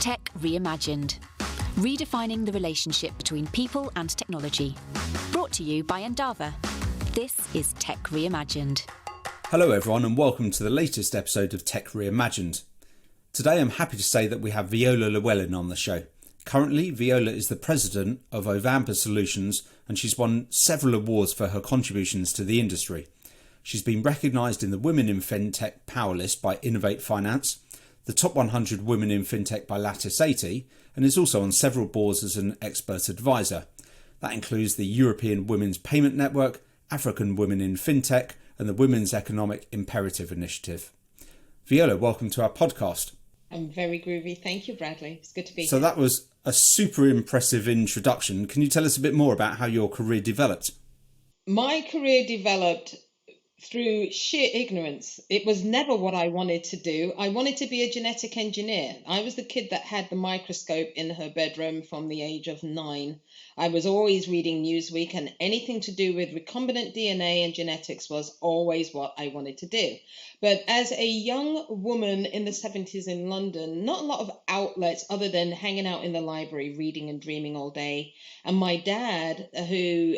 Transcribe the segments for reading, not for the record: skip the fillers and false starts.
Tech Reimagined, redefining the relationship between people and technology. Brought to you by Endava. This is Tech Reimagined. Hello everyone and welcome to the latest episode of Tech Reimagined. Today I'm happy to say that we have Viola Llewellyn on the show. Currently, Viola is the president of Ovampa Solutions and she's won several awards for her contributions to the industry. She's been recognised in the Women in FinTech Power List by Innovate Finance, the Top 100 Women in FinTech by Lattice 80, and is also on several boards as an expert advisor. That includes the European Women's Payment Network, African Women in FinTech, and the Women's Economic Imperative Initiative. Viola, welcome to our podcast. I'm very groovy. Thank you, Bradley. It's good to be here. So that was a super impressive introduction. Can you tell us a bit more about how your career developed? My career developed through sheer ignorance. It was never what I wanted to do. I wanted to be a genetic engineer. I was the kid that had the microscope in her bedroom from the age of 9. I was always reading Newsweek, and anything to do with recombinant DNA and genetics was always what I wanted to do. But as a young woman in the 70s in London, not a lot of outlets other than hanging out in the library, reading and dreaming all day. And my dad, who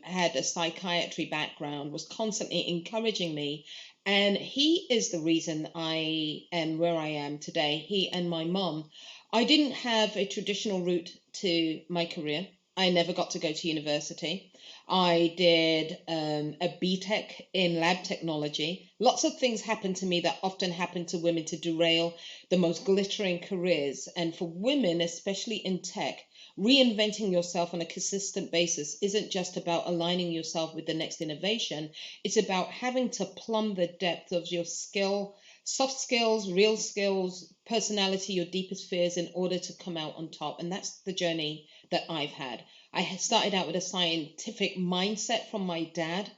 had a psychiatry background, was constantly encouraging me. And he is the reason I am where I am today, he and my mum. I didn't have a traditional route to my career. I never got to go to university. I did a BTEC in lab technology. Lots of things happen to me that often happen to women to derail the most glittering careers. And for women, especially in tech, reinventing yourself on a consistent basis isn't just about aligning yourself with the next innovation. It's about having to plumb the depth of your skill, soft skills, real skills, personality, your deepest fears in order to come out on top. And that's the journey that I've had. I had started out with a scientific mindset from my dad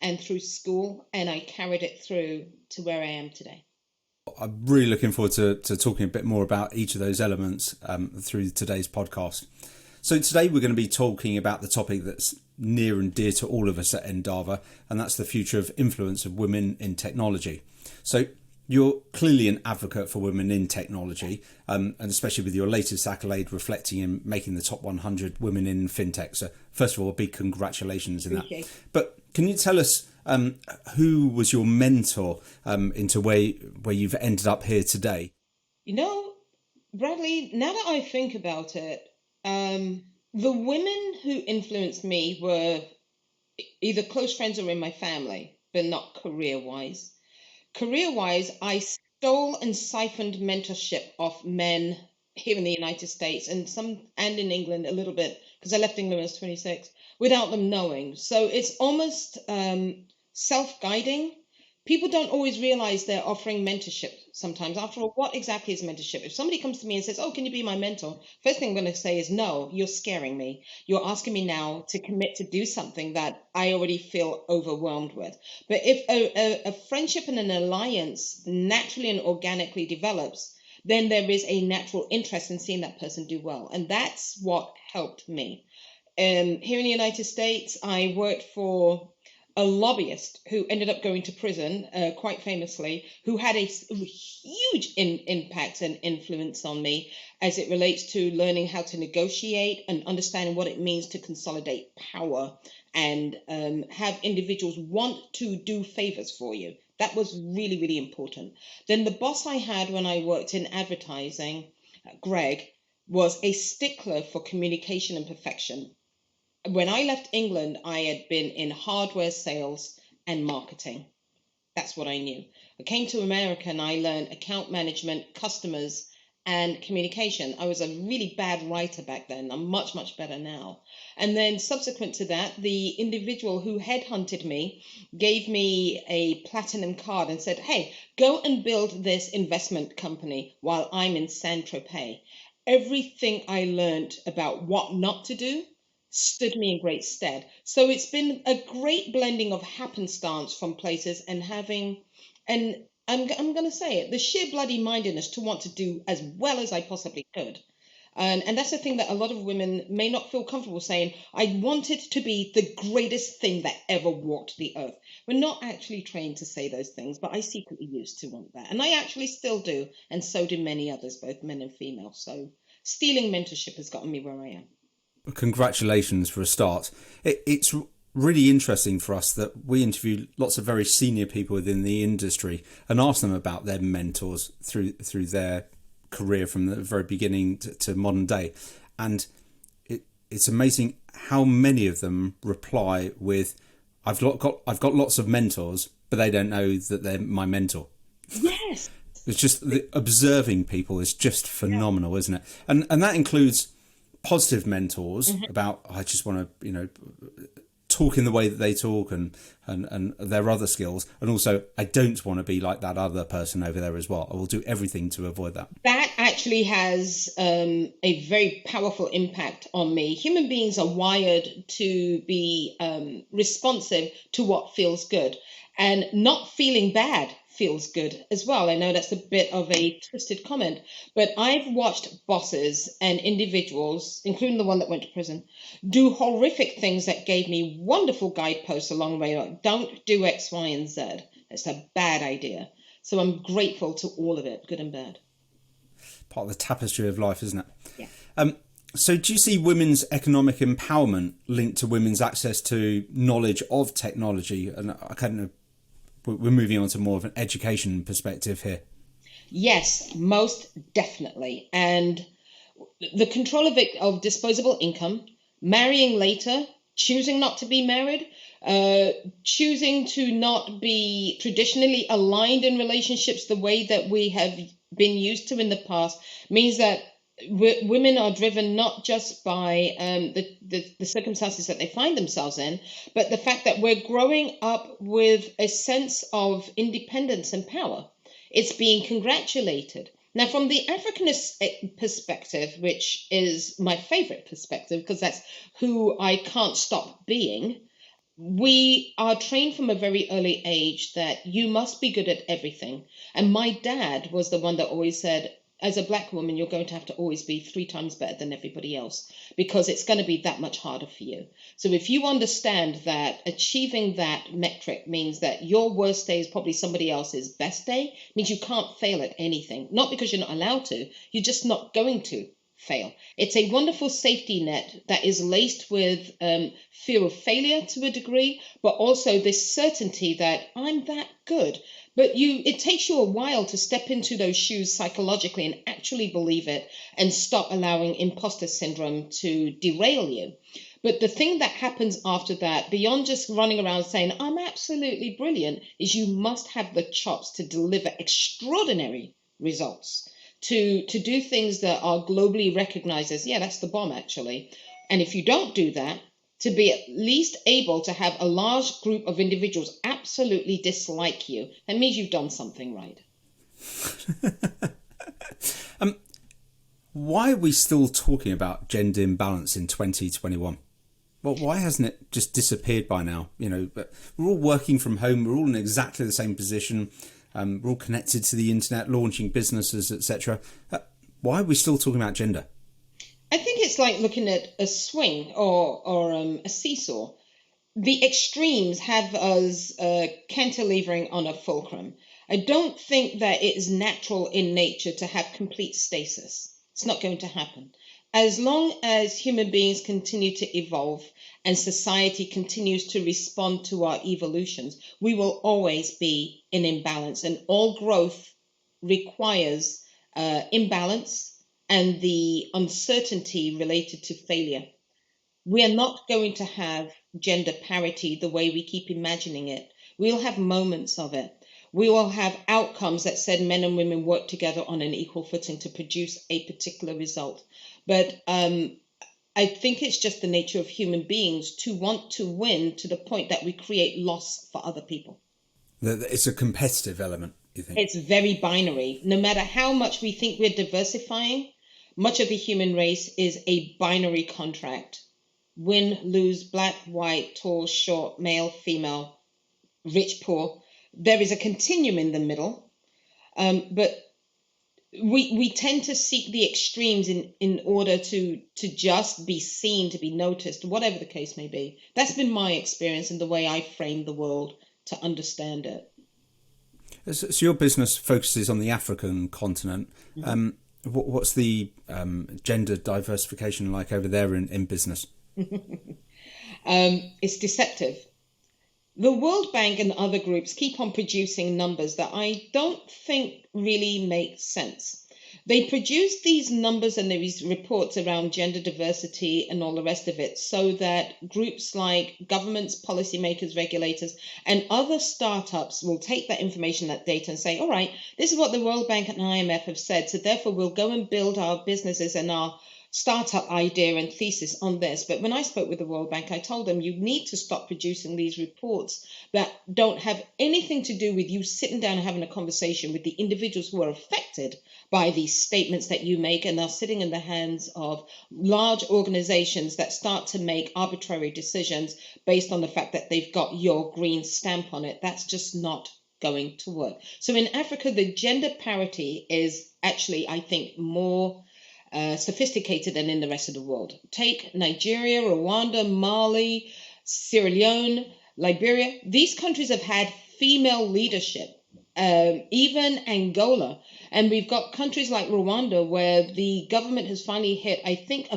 and through school, and I carried it through to where I am today. I'm really looking forward to talking a bit more about each of those elements through today's podcast. So today we're going to be talking about the topic that's near and dear to all of us at Endava, and that's the future of influence of women in technology. So you're clearly an advocate for women in technology, and especially with your latest accolade reflecting in making the top 100 women in fintech. So first of all, a big congratulations in that. But can you tell us who was your mentor into where you've ended up here today? You know, Bradley, now that I think about it, the women who influenced me were either close friends or in my family, but not career-wise. Career-wise, I stole and siphoned mentorship off men here in the United States and in England a little bit, because I left England when I was 26, without them knowing. So it's almost self-guiding. People don't always realize they're offering mentorship sometimes. After all, what exactly is mentorship? If somebody comes to me and says, oh, can you be my mentor? First thing I'm going to say is, no, you're scaring me. You're asking me now to commit to do something that I already feel overwhelmed with. But if a friendship and an alliance naturally and organically develops, then there is a natural interest in seeing that person do well. And that's what helped me. Here in the United States, I worked for a lobbyist who ended up going to prison, quite famously, who had a huge impact and influence on me as it relates to learning how to negotiate and understanding what it means to consolidate power and have individuals want to do favors for you. That was really, really important. Then the boss I had when I worked in advertising, Greg, was a stickler for communication and perfection. When I left England, I had been in hardware sales and marketing. That's what I knew. I came to America and I learned account management, customers, and communication. I was a really bad writer back then. I'm much, much better now. And then subsequent to that, the individual who headhunted me gave me a platinum card and said, hey, go and build this investment company while I'm in Saint-Tropez. Everything I learned about what not to do stood me in great stead. So it's been a great blending of happenstance from places and having, and I'm going to say it, the sheer bloody mindedness to want to do as well as I possibly could. And that's the thing that a lot of women may not feel comfortable saying, I want it to be the greatest thing that ever walked the earth. We're not actually trained to say those things, but I secretly used to want that. And I actually still do. And so do many others, both men and female. So stealing mentorship has gotten me where I am. Congratulations for a start. It's really interesting for us that we interview lots of very senior people within the industry and ask them about their mentors through their career from the very beginning to modern day, and it's amazing how many of them reply with, I've got lots of mentors, but they don't know that they're my mentor. Yes, it's just observing people is just phenomenal, isn't it? And that includes positive mentors about, I just want to talk in the way that they talk and their other skills, and also I don't want to be like that other person over there as well. I will do everything to avoid that. That actually has a very powerful impact on me. Human beings are wired to be responsive to what feels good, and not feeling bad feels good as well. I know that's a bit of a twisted comment, but I've watched bosses and individuals, including the one that went to prison, do horrific things that gave me wonderful guideposts along the way. Like, don't do X, Y, and Z. It's a bad idea. So I'm grateful to all of it, good and bad. Part of the tapestry of life, isn't it? Yeah. So do you see women's economic empowerment linked to women's access to knowledge of technology? And I kind of, we're moving on to more of an education perspective here. Yes, most definitely. And the control of disposable income, marrying later, choosing not to be married, choosing to not be traditionally aligned in relationships the way that we have been used to in the past, means that women are driven not just by the circumstances that they find themselves in, but the fact that we're growing up with a sense of independence and power. It's being congratulated. Now, from the Africanist perspective, which is my favorite perspective, because that's who I can't stop being, we are trained from a very early age that you must be good at everything. And my dad was the one that always said, as a black woman, you're going to have to always be 3 times better than everybody else, because it's going to be that much harder for you. So if you understand that achieving that metric means that your worst day is probably somebody else's best day, means you can't fail at anything. Not because you're not allowed to, you're just not going to fail. It's a wonderful safety net that is laced with fear of failure to a degree, but also this certainty that I'm that good. But it takes you a while to step into those shoes psychologically and actually believe it and stop allowing imposter syndrome to derail you. But the thing that happens after that, beyond just running around saying, I'm absolutely brilliant, is you must have the chops to deliver extraordinary results, to do things that are globally recognized as, yeah, that's the bomb, actually. And if you don't do that, to be at least able to have a large group of individuals absolutely dislike you, that means you've done something right. Why are we still talking about gender imbalance in 2021? Well, why hasn't it just disappeared by now? But we're all working from home. We're all in exactly the same position. We're all connected to the internet, launching businesses, etc. Why are we still talking about gender? I think it's like looking at a swing or a seesaw. The extremes have us cantilevering on a fulcrum. I don't think that it is natural in nature to have complete stasis. It's not going to happen. As long as human beings continue to evolve and society continues to respond to our evolutions, we will always be in imbalance. And all growth requires imbalance and the uncertainty related to failure. We are not going to have gender parity the way we keep imagining it. We'll have moments of it. We will have outcomes that said men and women work together on an equal footing to produce a particular result. But I think it's just the nature of human beings to want to win to the point that we create loss for other people. It's a competitive element, you think? It's very binary. No matter how much we think we're diversifying, much of the human race is a binary contract. Win, lose, black, white, tall, short, male, female, rich, poor. There is a continuum in the middle. But we tend to seek the extremes in order to just be seen, to be noticed, whatever the case may be. That's been my experience and the way I frame the world to understand it. So your business focuses on the African continent. Mm-hmm. What's the gender diversification like over there in business? It's deceptive. The World Bank and other groups keep on producing numbers that I don't think really make sense. They produce these numbers and these reports around gender diversity and all the rest of it so that groups like governments, policymakers, regulators, and other startups will take that information, that data, and say, all right, this is what the World Bank and IMF have said, so therefore we'll go and build our businesses and our startup idea and thesis on this. But when I spoke with the World Bank, I told them you need to stop producing these reports that don't have anything to do with you sitting down and having a conversation with the individuals who are affected by these statements that you make and are sitting in the hands of large organizations that start to make arbitrary decisions based on the fact that they've got your green stamp on it. That's just not going to work. So in Africa, the gender parity is actually, I think, more sophisticated than in the rest of the world. Take Nigeria, Rwanda, Mali, Sierra Leone, Liberia. These countries have had female leadership, even Angola. And we've got countries like Rwanda where the government has finally hit, I think,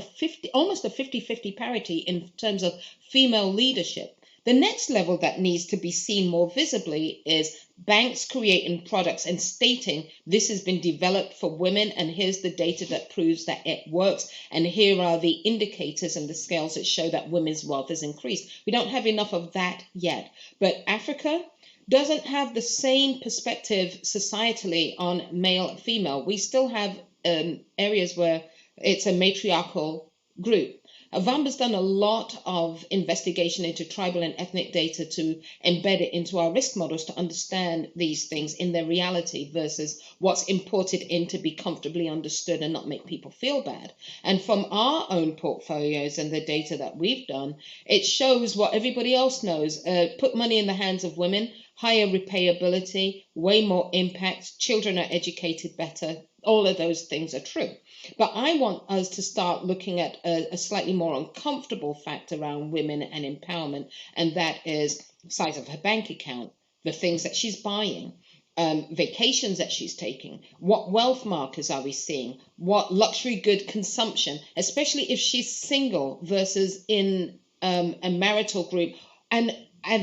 almost a 50-50 parity in terms of female leadership. The next level that needs to be seen more visibly is banks creating products and stating this has been developed for women and here's the data that proves that it works and here are the indicators and the scales that show that women's wealth has increased. We don't have enough of that yet, but Africa doesn't have the same perspective societally on male and female. We still have areas where it's a matriarchal group. Avamba's done a lot of investigation into tribal and ethnic data to embed it into our risk models to understand these things in their reality versus what's imported in to be comfortably understood and not make people feel bad. And from our own portfolios and the data that we've done, it shows what everybody else knows. Put money in the hands of women, higher repayability, way more impact, children are educated better. All of those things are true. But I want us to start looking at a slightly more uncomfortable fact around women and empowerment, and that is size of her bank account, the things that she's buying, vacations that she's taking, what wealth markers are we seeing, what luxury good consumption, especially if she's single versus in a marital group, and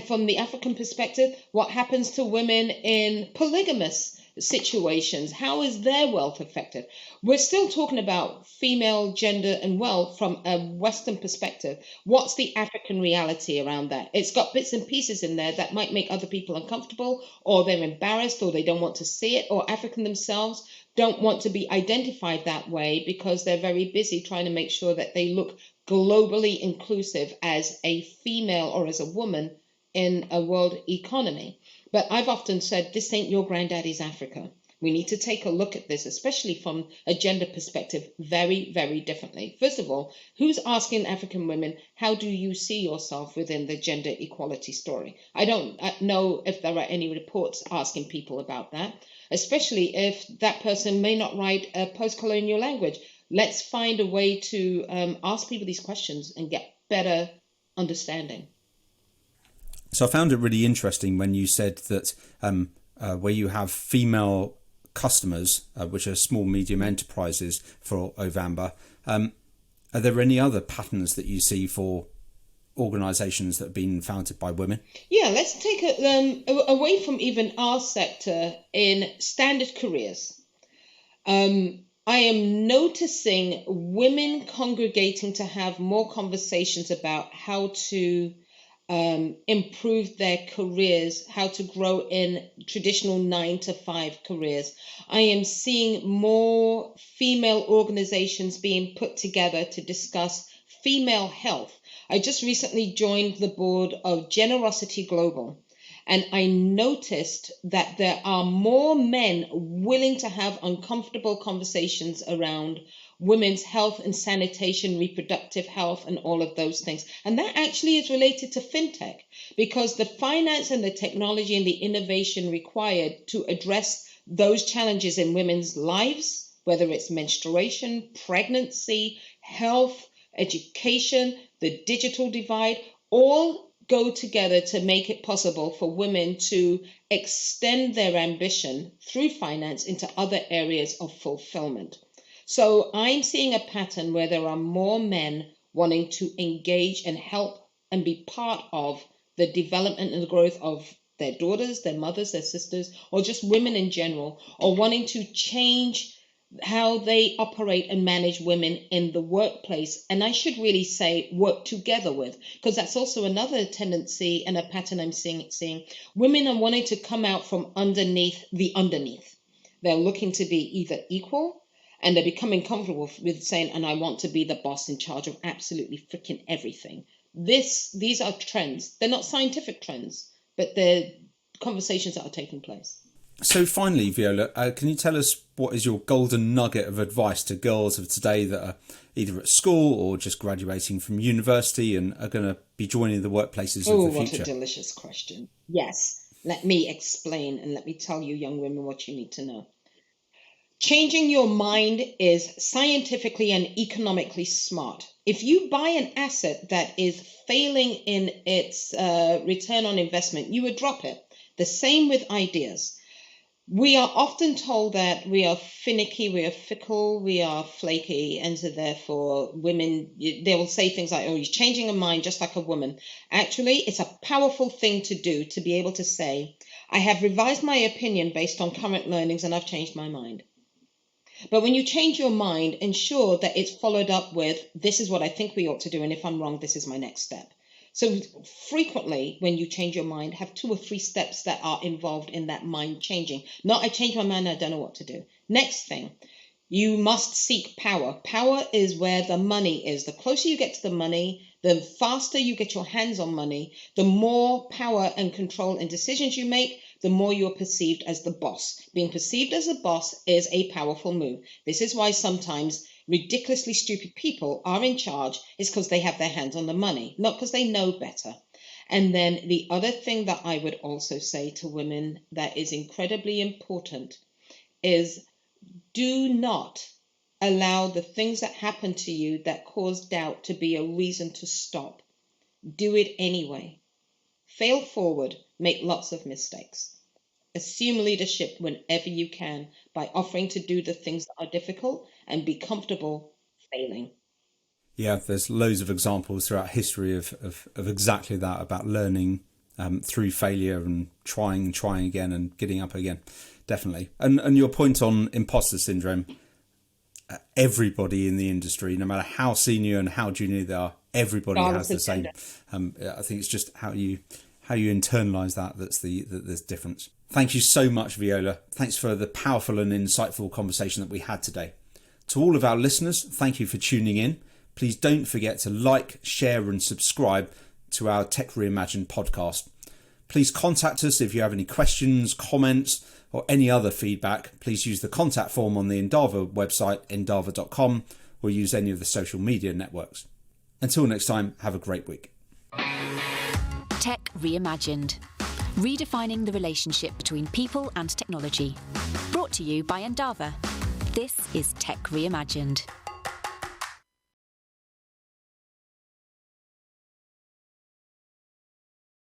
from the African perspective, what happens to women in polygamous situations? How is their wealth affected? We're still talking about female gender and wealth from a Western perspective. What's the African reality around that? It's got bits and pieces in there that might make other people uncomfortable, or they're embarrassed, or they don't want to see it, or African themselves don't want to be identified that way because they're very busy trying to make sure that they look globally inclusive as a female or as a woman in a world economy. But I've often said, this ain't your granddaddy's Africa. We need to take a look at this, especially from a gender perspective, very, very differently. First of all, who's asking African women, how do you see yourself within the gender equality story? I don't know if there are any reports asking people about that, especially if that person may not write a post-colonial language. Let's find a way to ask people these questions and get better understanding. So I found it really interesting when you said that where you have female customers, which are small, medium enterprises for Ovamba, are there any other patterns that you see for organisations that have been founded by women? Yeah, let's take away from even our sector in standard careers. I am noticing women congregating to have more conversations about how to improve their careers, how to grow in traditional 9-to-5 careers. I am seeing more female organizations being put together to discuss female health. I just recently joined the board of Generosity Global, and I noticed that there are more men willing to have uncomfortable conversations around women's health and sanitation, reproductive health, and all of those things. And that actually is related to fintech, because the finance and the technology and the innovation required to address those challenges in women's lives, whether it's menstruation, pregnancy, health, education, the digital divide, all go together to make it possible for women to extend their ambition through finance into other areas of fulfillment. So I'm seeing a pattern where there are more men wanting to engage and help and be part of the development and the growth of their daughters, their mothers, their sisters, or just women in general, or wanting to change how they operate and manage women in the workplace. And I should really say work together with, because that's also another tendency and a pattern I'm seeing. Women are wanting to come out from underneath the underneath. They're looking to be either equal, and they're becoming comfortable with saying, and I want to be the boss in charge of absolutely freaking everything. These are trends. They're not scientific trends, but they're conversations that are taking place. So finally, Viola, can you tell us what is your golden nugget of advice to girls of today that are either at school or just graduating from university and are going to be joining the workplaces of the future? What a delicious question. Yes, let me explain and let me tell you, young women, what you need to know. Changing your mind is scientifically and economically smart. If you buy an asset that is failing in its return on investment, you would drop it. The same with ideas. We are often told that we are finicky, we are fickle, we are flaky, and so therefore women, they will say things like, oh, you're changing a mind just like a woman. Actually, it's a powerful thing to do, to be able to say, I have revised my opinion based on current learnings and I've changed my mind. But when you change your mind, ensure that it's followed up with, this is what I think we ought to do, and if I'm wrong, this is my next step. So frequently, when you change your mind, have 2 or 3 steps that are involved in that mind changing. Not, I changed my mind, I don't know what to do. Next thing, you must seek power. Power is where the money is. The closer you get to the money, the faster you get your hands on money, the more power and control and decisions you make, the more you're perceived as the boss. Being perceived as a boss is a powerful move. This is why sometimes ridiculously stupid people are in charge, is because they have their hands on the money, not because they know better. And then the other thing that I would also say to women that is incredibly important is, do not allow the things that happen to you that cause doubt to be a reason to stop. Do it anyway. Fail forward, make lots of mistakes. Assume leadership whenever you can by offering to do the things that are difficult and be comfortable failing. Yeah, there's loads of examples throughout history of exactly that, about learning through failure and trying again and getting up again. Definitely. And your point on imposter syndrome, everybody in the industry, no matter how senior and how junior they are, everybody has the same. I think it's just how you internalize that's the difference. Thank you so much, Viola. Thanks for the powerful and insightful conversation that we had today. To all of our listeners, thank you for tuning in. Please don't forget to like, share and subscribe to our Tech Reimagined podcast. Please contact us if you have any questions, comments or any other feedback. Please use the contact form on the Endava website, endava.com, or use any of the social media networks. Until next time, have a great week. Tech Reimagined. Redefining the relationship between people and technology. Brought to you by Endava. This is Tech Reimagined.